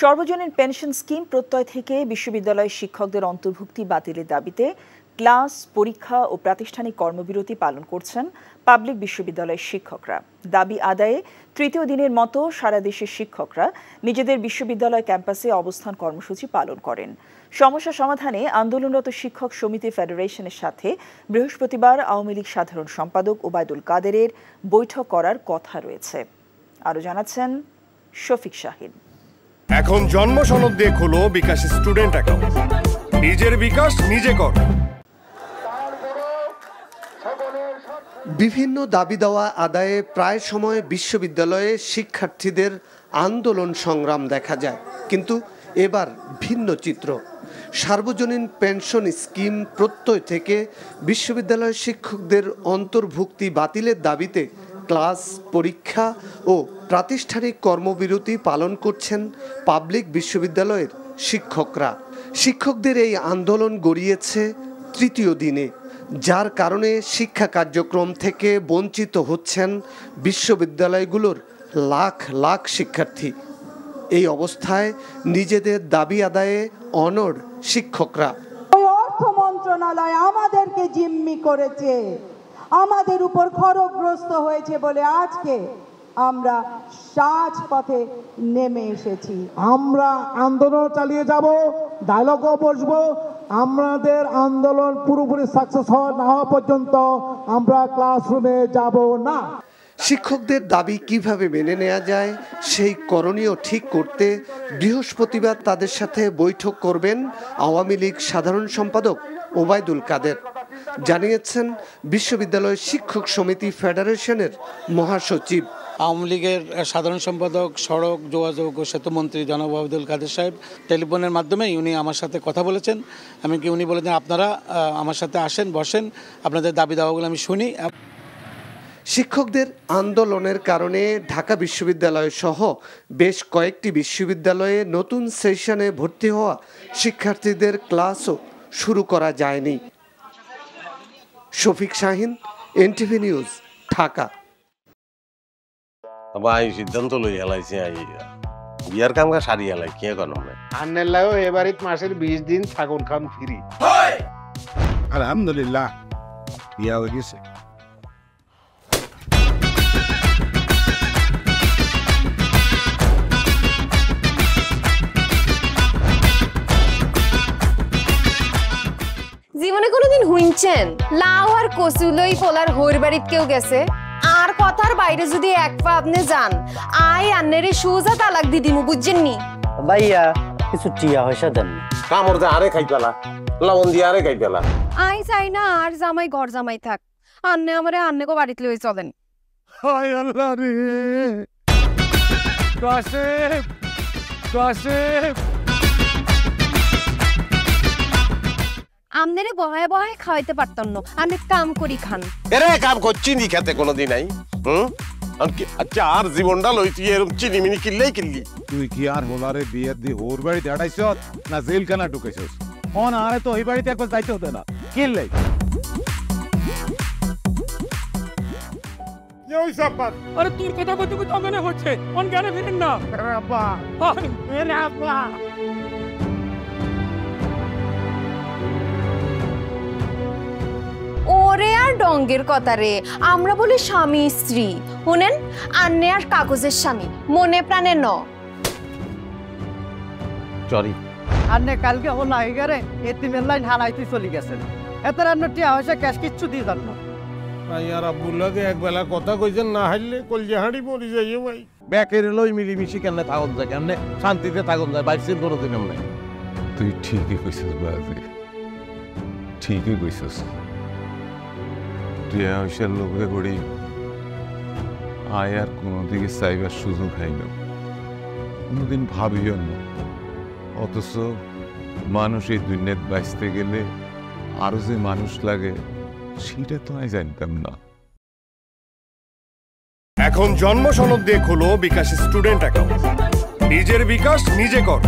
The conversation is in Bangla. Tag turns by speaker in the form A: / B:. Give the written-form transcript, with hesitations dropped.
A: সর্বজনীন পেনশন স্কিম প্রত্যয় থেকে বিশ্ববিদ্যালয়ের শিক্ষকদের অন্তর্ভুক্তি বাতিলের দাবিতে ক্লাস, পরীক্ষা ও প্রাতিষ্ঠানিক কর্মবিরতি পালন করছেন পাবলিক বিশ্ববিদ্যালয়ের শিক্ষকরা। দাবি আদায়ে তৃতীয় দিনের মতো সারা দেশের শিক্ষকরা নিজেদের বিশ্ববিদ্যালয় ক্যাম্পাসে অবস্থান কর্মসূচি পালন করেন। সমস্যা সমাধানে আন্দোলনরত শিক্ষক সমিতি ফেডারেশনের সাথে বৃহস্পতিবার আওয়ামী লীগ সাধারণ সম্পাদক ওবায়দুল কাদেরের বৈঠক করার কথা রয়েছে। আরও জানাচ্ছেন শফিক শাহিন।
B: এখন জন্ম সনদ দিয়ে খোলো বিকাশ স্টুডেন্ট অ্যাকাউন্ট। নিজের বিকাশ নিজে কর।
C: বিভিন্ন দাবি দেওয়া আদায়ে প্রায় সময় বিশ্ববিদ্যালয়ে শিক্ষার্থীদের আন্দোলন সংগ্রাম দেখা যায়, কিন্তু এবার ভিন্ন চিত্র। সার্বজনীন পেনশন স্কিম প্রত্যয় থেকে বিশ্ববিদ্যালয়ের শিক্ষকদের অন্তর্ভুক্তি বাতিলের দাবিতে ক্লাস, পরীক্ষা ও প্রাতিষ্ঠানিক কর্মবিরতি পালন করছেন পাবলিক বিশ্ববিদ্যালয়ের শিক্ষকরা। শিক্ষকদের এই আন্দোলন গড়িয়েছে তৃতীয় দিনে, যার কারণে শিক্ষা কার্যক্রম থেকে বঞ্চিত হচ্ছেন বিশ্ববিদ্যালয়গুলোর লাখ লাখ শিক্ষার্থী। এই অবস্থায় নিজেদের দাবি আদায়ে অনড় শিক্ষকরা।
D: অর্থ মন্ত্রণালয় আমাদেরকে জিম্মি করেছে, আমাদের উপর খড়গগ্রস্ত হয়েছে বলে আজকে আমরা রাজপথে নেমে এসেছি।
E: আমরা আন্দোলন চালিয়ে যাব, ডায়লগও বসবো। আমাদের আন্দোলন পুরোপুরি সাকসেস না হওয়া পর্যন্ত আমরা ক্লাসরুমে যাব না।
C: শিক্ষকদের দাবি কিভাবে মেনে নেওয়া যায় সেই করণীয় ঠিক করতে বৃহস্পতিবার তাদের সাথে বৈঠক করবেন আওয়ামী লীগ সাধারণ সম্পাদক ওবায়দুল কাদের, জানিয়েছেন বিশ্ববিদ্যালয় শিক্ষক সমিতি ফেডারেশনের মহাসচিব।
F: আওয়ামী লীগের সাধারণ সম্পাদক, সড়ক যোগাযোগ ও সেতুমন্ত্রী জনাব ওবায়দুল কাদের সাহেব টেলিফোনের মাধ্যমে উনি আমার সাথে কথা বলেছেন। উনি বলেছেন আপনারা আমার সাথে আসেন, বসেন, আপনাদের দাবি দাওয়াগুলো আমি শুনি।
C: শিক্ষকদের আন্দোলনের কারণে ঢাকা বিশ্ববিদ্যালয় সহ বেশ কয়েকটি বিশ্ববিদ্যালয়ে নতুন সেশনে ভর্তি হওয়া শিক্ষার্থীদের ক্লাসও শুরু করা যায়নি। Shafiq Shahin, NTV news, Dhaka.
G: ভাই সিদ্ধান্ত লই হেলাইছে বিয়ার কাম কা সারি হেলাই কি এখন হবে
H: আন্নের লাগো এবারিত মাসের 20 দিন ছাগল খান ফ্রি। আলহামদুলিল্লাহ বিয়া হয়ে গেছে।
I: জীবনে কোনোদিন হুইনছেন লাউ আর কচুলই পোলার হইর বাড়িত কেউ গেছে আর কথার বাইরে যদি এক পা আপনি যান আই আন্নেরে সুজা তালাক দি দিমু, বুঝছেন নি?
J: ভাইয়া কিছু টিয়া পয়সা দেন।
G: কামর দে আরে খাই পেলা, লবণ দিয়ে আরে খাই পেলা।
I: আই চাই না আর জামাই ঘর জামাই থাক, আন্নে আমারে আন্নেকো বাড়িতে লই চলেন।
H: হায় আল্লাহ রে, কাশেম কাশেম
I: আমনেরে বহায় বহায় খাওয়াইতে পারতাম না, আমি কাম করি খান।
G: এরে কাম করছি নি খেতে কোনোদিন নাই। আচ্ছা আর জীবনটা লই তুই এরকম চিনিমিনি কিল্লেই কিল্লি।
H: তুই কি আর হোলারে বিয়ে দি ওর বাড়িতে আড়াইছ না জেল খানা ঢুকেছিস? অন আরে তো ওই বাড়িতে একবার যাইতে হতে না কিল্লে।
K: আরে তোর কথা কইতে কইতে মনে হচ্ছে অন জ্ঞানে ফিরেন না।
H: আব্বা
K: আরে আব্বা
I: ওরে আর ডঙ্গের কথা রে, আমরা বলি স্বামী স্ত্রী, শুনেন আন্নে আর কাগজের স্বামী, মনে প্রাণে ন।
G: সরি
J: আন্নে কালকে ও নাইগারে এতিমের লাইন হারাইতে চলে গেছেন। এত রান্ন টিয়া পয়সা ক্যাশ কিচ্ছু দিয়ে যান না।
H: আর আব্বুল্লাহকে একবেলা কথা কইছেন না হাইলে কলজে হাঁড়ি মরি যাইও ভাই। ব্যাকের লই মিলিমিশি কেমনে থাকুন যায়, কেমনে শান্তিতে থাকুন যায়, বাইসের কোনোদিন এমনি।
L: তুই ঠিকই কইছিস বাজে, ঠিকই কইছিস। টিয়া পয়সার লোভে পড়ি আয় আর কোনো দিকে চাইবার সুযোগ হয় না, কোনোদিন ভাবিও না। অথচ মানুষ এই দুনিয়াতে বাঁচতে গেলে আরো যে মানুষ লাগে সেটা তো আমি জানতাম না।
B: এখন জন্ম সনদ দিয়ে খোলো বিকাশ স্টুডেন্ট অ্যাকাউন্ট। নিজের বিকাশ নিজে কর।